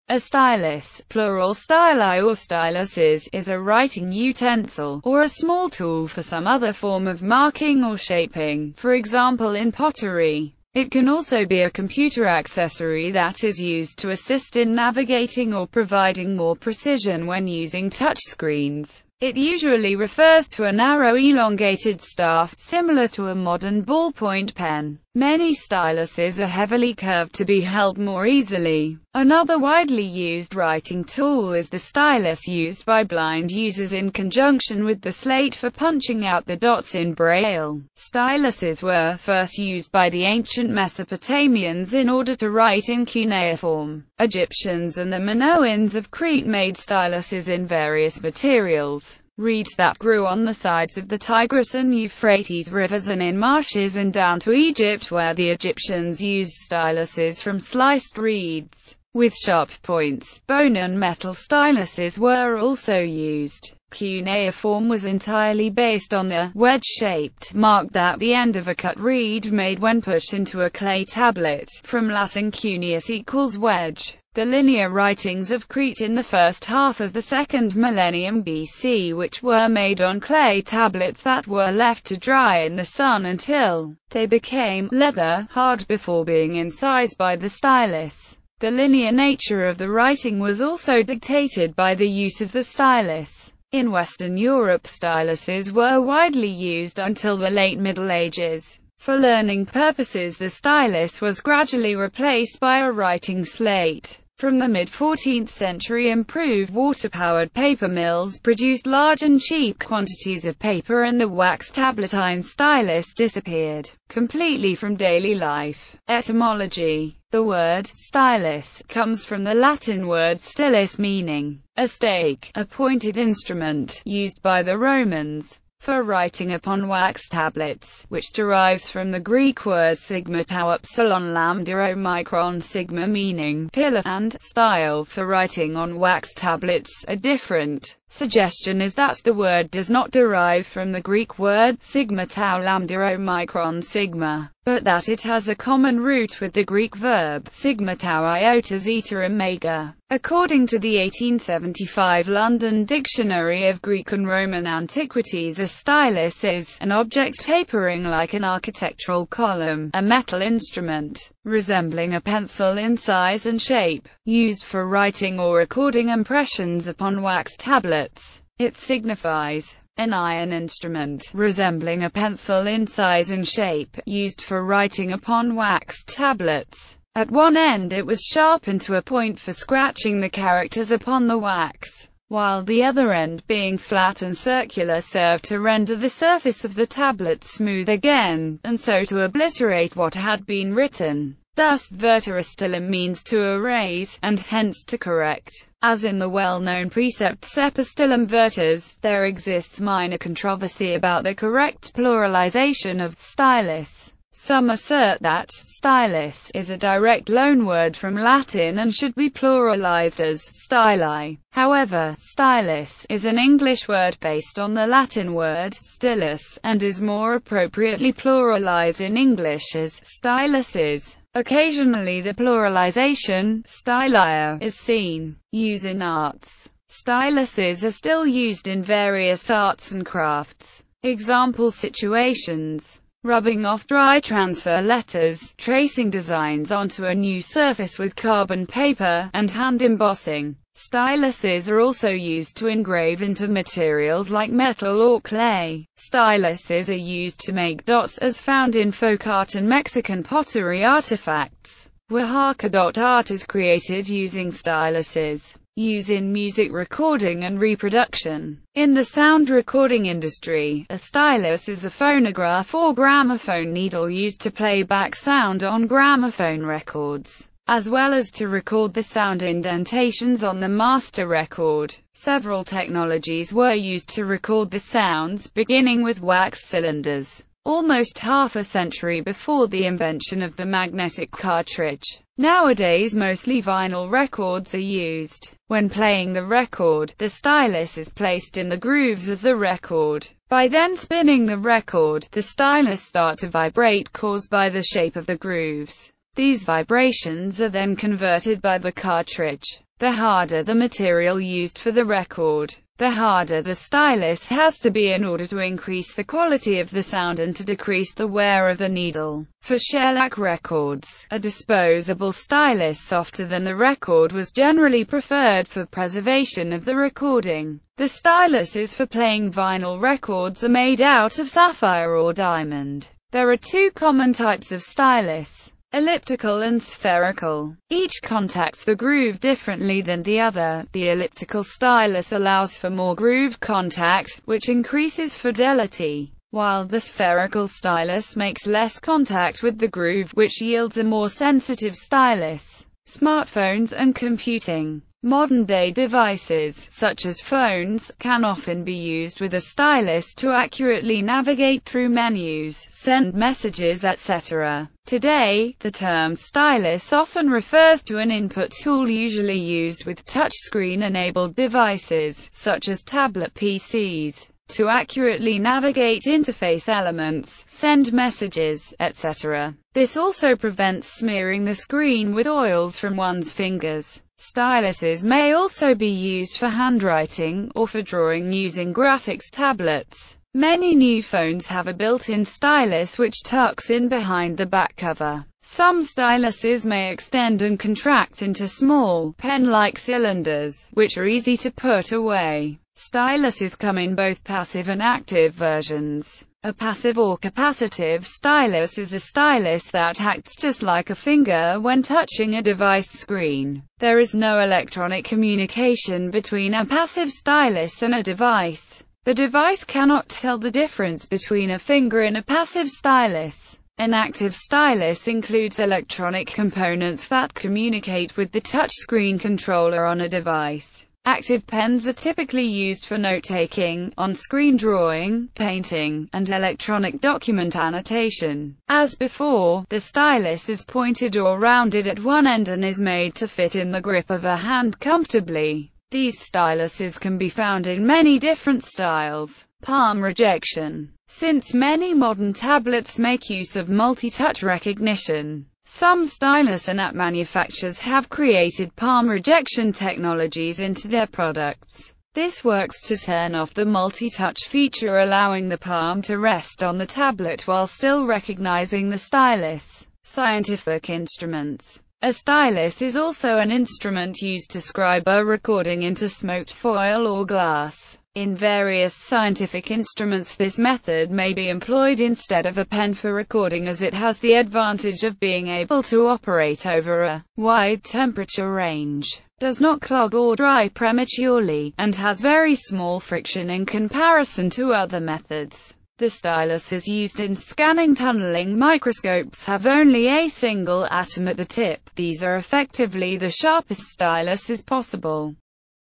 A stylus, plural styli or styluses, is a writing utensil, or a small tool for some other form of marking or shaping, for example in pottery. It can also be a computer accessory that is used to assist in navigating or providing more precision when using touchscreens. It usually refers to a narrow elongated staff, similar to a modern ballpoint pen. Many styluses are heavily curved to be held more easily. Another widely used writing tool is the stylus, used by blind users in conjunction with the slate for punching out the dots in Braille. Styluses were first used by the ancient Mesopotamians in order to write in cuneiform. Egyptians and the Minoans of Crete made styluses in various materials. Reeds that grew on the sides of the Tigris and Euphrates rivers and in marshes, and down to Egypt, where the Egyptians used styluses from sliced reeds. With sharp points, bone and metal styluses were also used. Cuneiform was entirely based on the wedge-shaped mark at the end of a cut reed made when pushed into a clay tablet, from Latin cuneus equals wedge. The linear writings of Crete in the first half of the second millennium BC, which were made on clay tablets that were left to dry in the sun until they became leather hard before being incised by the stylus. The linear nature of the writing was also dictated by the use of the stylus. In Western Europe, styluses were widely used until the late Middle Ages. For learning purposes, the stylus was gradually replaced by a writing slate. From the mid-14th century, improved water-powered paper mills produced large and cheap quantities of paper, and the wax tabletine stylus disappeared completely from daily life. Etymology: the word stylus comes from the Latin word stylus, meaning a stake, a pointed instrument, used by the Romans for writing upon wax tablets, which derives from the Greek words sigma tau upsilon lambda omicron, sigma meaning pillar, and style for writing on wax tablets. A different suggestion is that the word does not derive from the Greek word sigma tau lambda omicron sigma, but that it has a common root with the Greek verb sigma tau iota zeta omega. According to the 1875 London Dictionary of Greek and Roman Antiquities, a stylus is an object tapering like an architectural column, a metal instrument, resembling a pencil in size and shape, used for writing or recording impressions upon wax tablets. It signifies an iron instrument, resembling a pencil in size and shape, used for writing upon wax tablets. At one end it was sharpened to a point for scratching the characters upon the wax, while the other end, being flat and circular, served to render the surface of the tablet smooth again, and so to obliterate what had been written. Thus, verterastillum means to erase, and hence to correct. As in the well-known precept sepastillum vertes, there exists minor controversy about the correct pluralization of stylus. Some assert that stylus is a direct loanword from Latin and should be pluralized as styli. However, stylus is an English word based on the Latin word stylus, and is more appropriately pluralized in English as styluses. Occasionally the pluralization stylia is seen. Use in arts. Styluses are still used in various arts and crafts. Example situations: rubbing off dry transfer letters, tracing designs onto a new surface with carbon paper, and hand embossing. Styluses are also used to engrave into materials like metal or clay. Styluses are used to make dots, as found in folk art and Mexican pottery artifacts. Oaxaca dot art is created using styluses. Use in music recording and reproduction. In the sound recording industry, a stylus is a phonograph or gramophone needle used to play back sound on gramophone records, as well as to record the sound indentations on the master record. Several technologies were used to record the sounds, beginning with wax cylinders, almost half a century before the invention of the magnetic cartridge. Nowadays mostly vinyl records are used. When playing the record, the stylus is placed in the grooves of the record. By then spinning the record, the stylus starts to vibrate, caused by the shape of the grooves. These vibrations are then converted by the cartridge The harder the material used for the record, the harder the stylus has to be in order to increase the quality of the sound and to decrease the wear of the needle. For shellac records, a disposable stylus softer than the record was generally preferred for preservation of the recording. The styluses for playing vinyl records are made out of sapphire or diamond. There are two common types of stylus: elliptical and spherical. Each contacts the groove differently than the other. The elliptical stylus allows for more groove contact, which increases fidelity, while the spherical stylus makes less contact with the groove, which yields a more sensitive stylus. Smartphones and computing. Modern-day devices, such as phones, can often be used with a stylus to accurately navigate through menus, send messages, etc. Today, the term stylus often refers to an input tool usually used with touchscreen-enabled devices, such as tablet PCs, to accurately navigate interface elements, send messages, etc. This also prevents smearing the screen with oils from one's fingers. Styluses may also be used for handwriting, or for drawing using graphics tablets. Many new phones have a built-in stylus which tucks in behind the back cover. Some styluses may extend and contract into small, pen-like cylinders, which are easy to put away. Styluses come in both passive and active versions. A passive or capacitive stylus is a stylus that acts just like a finger when touching a device screen. There is no electronic communication between a passive stylus and a device. The device cannot tell the difference between a finger and a passive stylus. An active stylus includes electronic components that communicate with the touchscreen controller on a device. Active pens are typically used for note-taking, on-screen drawing, painting, and electronic document annotation. As before, the stylus is pointed or rounded at one end and is made to fit in the grip of a hand comfortably. These styluses can be found in many different styles. Palm rejection. Since many modern tablets make use of multi-touch recognition, some stylus and app manufacturers have created palm rejection technologies into their products. This works to turn off the multi-touch feature, allowing the palm to rest on the tablet while still recognizing the stylus. Scientific instruments. A stylus is also an instrument used to scribe a recording into smoked foil or glass. In various scientific instruments, this method may be employed instead of a pen for recording, as it has the advantage of being able to operate over a wide temperature range, does not clog or dry prematurely, and has very small friction in comparison to other methods. The styluses used in scanning tunneling microscopes have only a single atom at the tip. These are effectively the sharpest styluses possible.